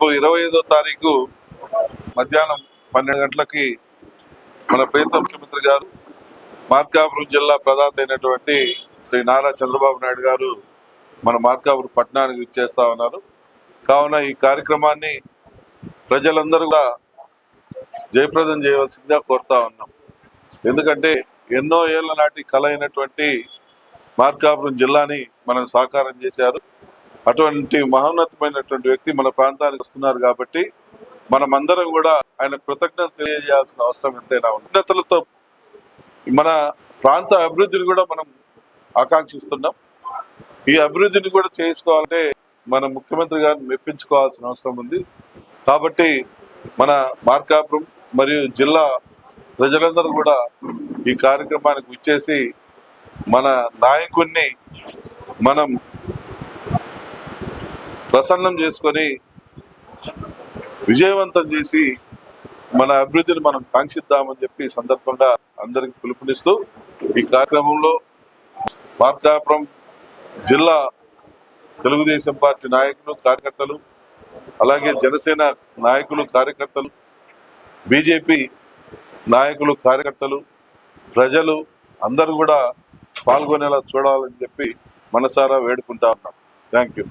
25వ తారీఖు మధ్యాహ్నం 12 గంటలకి మన ప్రీతం ముఖ్యమంత్రి గారు మార్కాపురం జిల్లా ప్రదాత అయినటువంటి శ్రీ నారా చంద్రబాబు నాయుడు గారు మన మార్కాపురం పట్టణానికి ఇచ్చేస్తా ఉన్నారు. కావున ఈ కార్యక్రమాన్ని ప్రజలందరూ కూడా జయప్రదం చేయవలసిందిగా కోరుతా ఉన్నాం. ఎందుకంటే ఎన్నో ఏళ్ల నాటి కళ అయినటువంటి మార్కాపురం జిల్లాని మనం సాకారం చేశారు. అటువంటి మహోన్నతమైనటువంటి వ్యక్తి మన ప్రాంతానికి వస్తున్నారు కాబట్టి మనమందరం కూడా ఆయన కృతజ్ఞత తెలియజేయాల్సిన అవసరం ఎంతైనా ఉంది. కృతజ్ఞతలతో మన ప్రాంత అభివృద్ధిని కూడా మనం ఆకాంక్షిస్తున్నాం. ఈ అభివృద్ధిని కూడా చేసుకోవాలంటే మన ముఖ్యమంత్రి గారిని మెప్పించుకోవాల్సిన అవసరం ఉంది. కాబట్టి మన మార్కాపురం మరియు జిల్లా ప్రజలందరూ కూడా ఈ కార్యక్రమానికి విచ్చేసి మన నాయకుడిని మనం ప్రసన్నం చేసుకొని విజయవంతం చేసి మన అభివృద్ధిని మనం కాంక్షిద్దామని చెప్పి సందర్భంగా అందరికి పిలుపునిస్తూ ఈ కార్యక్రమంలో మార్కాపురం జిల్లా తెలుగుదేశం పార్టీ నాయకులు కార్యకర్తలు, అలాగే జనసేన నాయకులు కార్యకర్తలు, బీజేపీ నాయకులు కార్యకర్తలు, ప్రజలు అందరూ కూడా పాల్గొనేలా చూడాలని చెప్పి మనసారా వేడుకుంటా ఉన్నాం. Thank you.